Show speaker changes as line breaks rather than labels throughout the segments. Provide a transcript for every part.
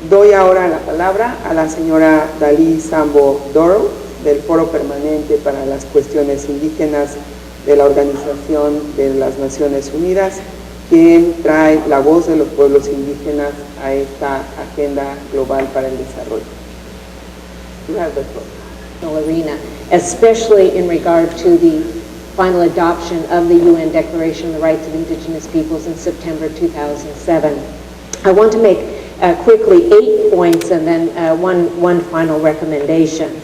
Doy ahora la palabra a la señora Dalí Sambo Doro, del Foro Permanente para las Cuestiones Indígenas de la Organización de las Naciones Unidas, quien trae la voz de los pueblos indígenas a esta agenda global para el desarrollo. You have the floor.
Arena, especially in regard to the final adoption of the UN Declaration on the Rights of Indigenous Peoples in September 2007. I want to make quickly 8 points and then one final recommendation.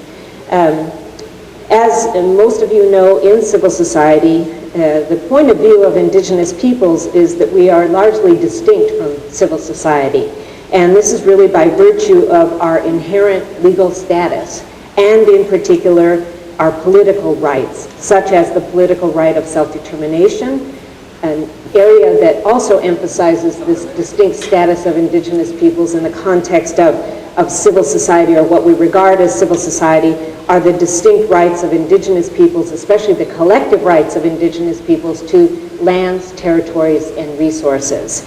As most of you know, in civil society, the point of view of indigenous peoples is that we are largely distinct from civil society. And this is really by virtue of our inherent legal status, and in particular, our political rights, such as the political right of self-determination, an area that also emphasizes this distinct status of indigenous peoples in the context of civil society, or what we regard as civil society, are the distinct rights of indigenous peoples, especially the collective rights of indigenous peoples to lands, territories, and resources.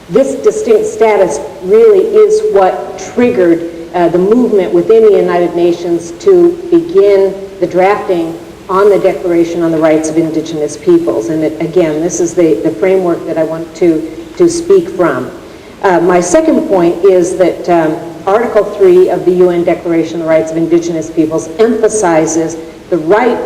This distinct status really is what triggered the movement within the United Nations to begin the drafting on the Declaration on the Rights of Indigenous Peoples. And again, this is the framework that I want to speak from. My second point is that Article 3 of the UN Declaration on the Rights of Indigenous Peoples emphasizes the right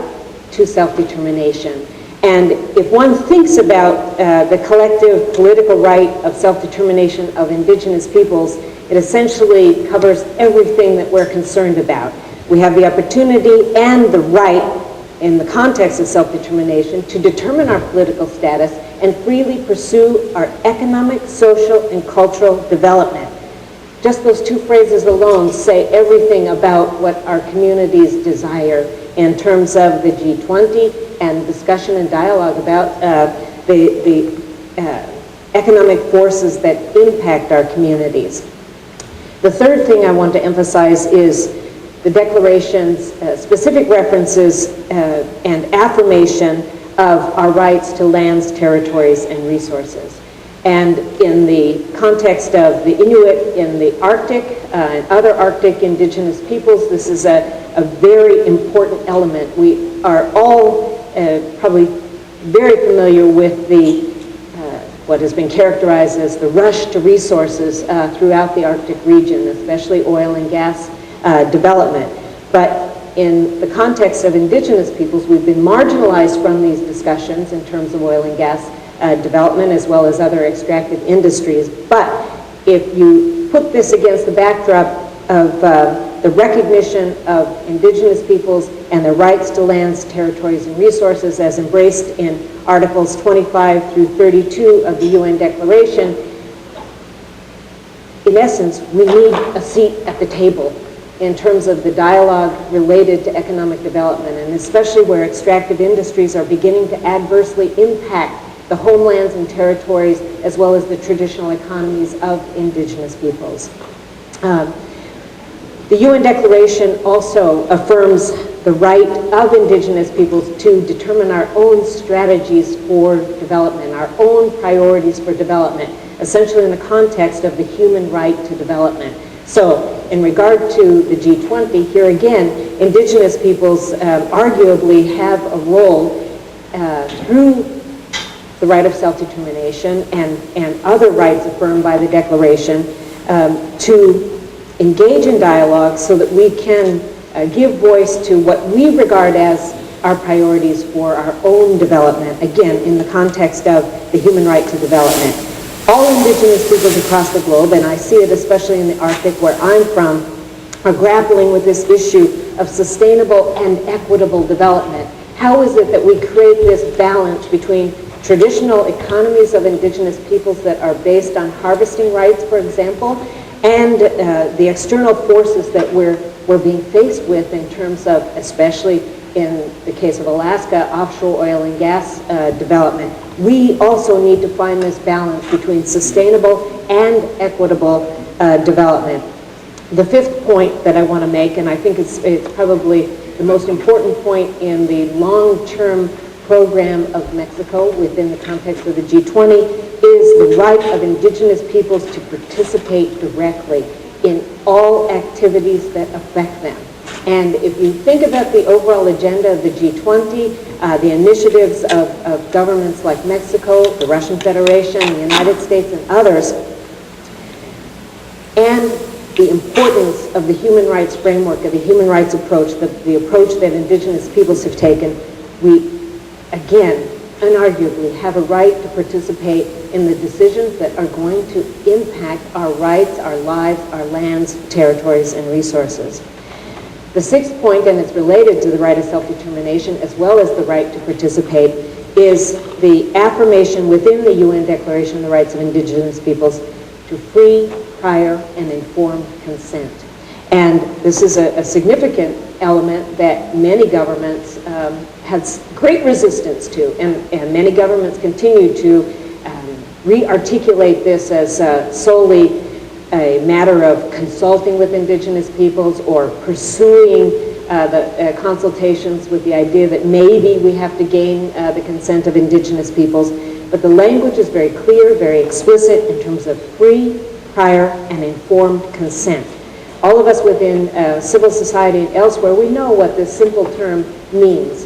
to self-determination. And if one thinks about the collective political right of self-determination of indigenous peoples, it essentially covers everything that we're concerned about. We have the opportunity and the right, in the context of self-determination, to determine our political status and freely pursue our economic, social, and cultural development. Just those two phrases alone say everything about what our communities desire in terms of the G20 and discussion and dialogue about the economic forces that impact our communities. The third thing I want to emphasize is the Declaration's specific references and affirmation of our rights to lands, territories, and resources. And in the context of the Inuit in the Arctic and other Arctic indigenous peoples, this is a very important element. We are all probably very familiar with the what has been characterized as the rush to resources throughout the Arctic region, especially oil and gas development. But in the context of indigenous peoples, we've been marginalized from these discussions in terms of oil and gas development, as well as other extractive industries. But if you put this against the backdrop of the recognition of indigenous peoples and their rights to lands, territories, and resources as embraced in Articles 25 through 32 of the UN Declaration, in essence, we need a seat at the table in terms of the dialogue related to economic development, and especially where extractive industries are beginning to adversely impact the homelands and territories, as well as the traditional economies of indigenous peoples. The UN Declaration also affirms the right of indigenous peoples to determine our own strategies for development, our own priorities for development, essentially in the context of the human right to development. So in regard to the G20, here again, indigenous peoples arguably have a role through the right of self-determination and other rights affirmed by the Declaration to engage in dialogue so that we can give voice to what we regard as our priorities for our own development, again, in the context of the human right to development. All indigenous peoples across the globe, and I see it especially in the Arctic where I'm from, are grappling with this issue of sustainable and equitable development. How is it that we create this balance between traditional economies of indigenous peoples that are based on harvesting rights, for example, and the external forces that we're being faced with in terms of, especially in the case of Alaska, offshore oil and gas development. We also need to find this balance between sustainable and equitable development. The fifth point that I want to make, and I think it's probably the most important point in the long-term program of Mexico within the context of the G20, is the right of indigenous peoples to participate directly in all activities that affect them. And if you think about the overall agenda of the G20, the initiatives of governments like Mexico, the Russian Federation, the United States, and others, and the importance of the human rights framework, of the human rights approach, the approach that indigenous peoples have taken, we, again, unarguably have a right to participate in the decisions that are going to impact our rights, our lives, our lands, territories, and resources. The sixth point, and it's related to the right of self-determination as well as the right to participate, is the affirmation within the UN Declaration on the Rights of Indigenous Peoples to free, prior, and informed consent. And this is a significant element that many governments has great resistance to, and many governments continue to re-articulate this as solely a matter of consulting with indigenous peoples or pursuing the consultations with the idea that maybe we have to gain the consent of indigenous peoples. But the language is very clear, very explicit in terms of free, prior, and informed consent. All of us within civil society and elsewhere, we know what this simple term means.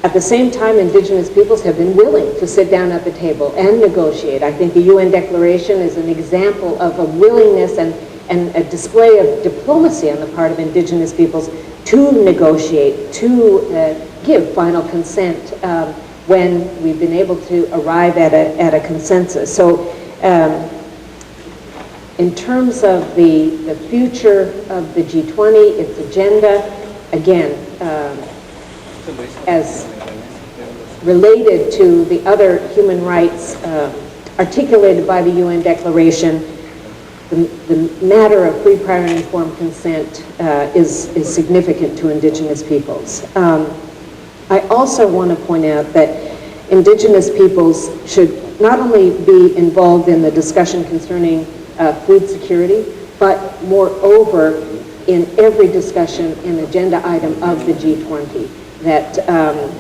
At the same time, indigenous peoples have been willing to sit down at the table and negotiate. I think the UN Declaration is an example of a willingness and a display of diplomacy on the part of indigenous peoples to negotiate, to give final consent when we've been able to arrive at a consensus. So in terms of the future of the G20, its agenda, again, as related to the other human rights articulated by the UN Declaration, the matter of free, prior, and informed consent is significant to indigenous peoples. I also want to point out that indigenous peoples should not only be involved in the discussion concerning food security, but moreover in every discussion and agenda item of the G20. That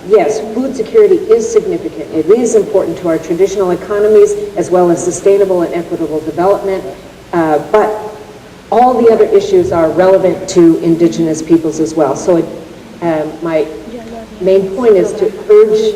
yes, food security is significant. It is important to our traditional economies as well as sustainable and equitable development, but all the other issues are relevant to indigenous peoples as well. So my main point is to urge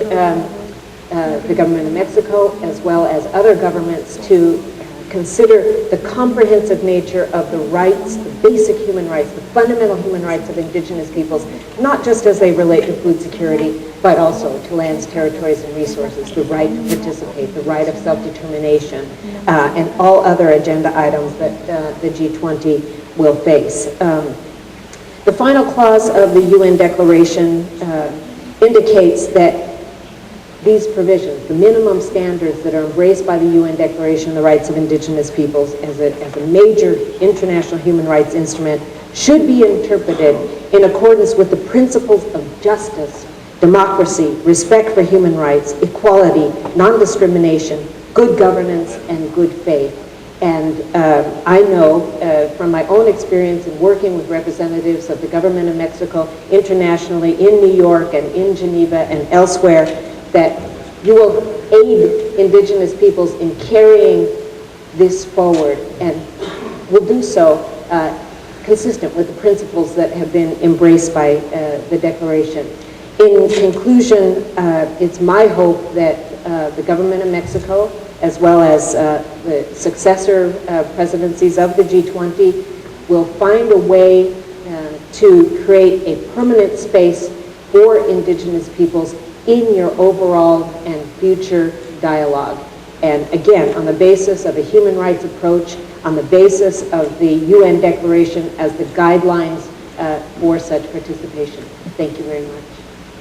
the government of Mexico as well as other governments to consider the comprehensive nature of the rights, the basic human rights, the fundamental human rights of indigenous peoples, not just as they relate to food security, but also to lands, territories, and resources, the right to participate, the right of self-determination, and all other agenda items that the G20 will face. The final clause of the UN Declaration indicates that these provisions, the minimum standards that are embraced by the UN Declaration on the Rights of Indigenous Peoples as a major international human rights instrument, should be interpreted in accordance with the principles of justice, democracy, respect for human rights, equality, non-discrimination, good governance, and good faith. And I know from my own experience in working with representatives of the government of Mexico internationally, in New York and in Geneva and elsewhere, that you will aid indigenous peoples in carrying this forward and will do so consistent with the principles that have been embraced by the Declaration. In conclusion, it's my hope that the government of Mexico, as well as the successor presidencies of the G20, will find a way to create a permanent space for indigenous peoples in your overall and future dialogue. And again, on the basis of a human rights approach, on the basis of the UN Declaration as the guidelines for such participation. Thank you very much.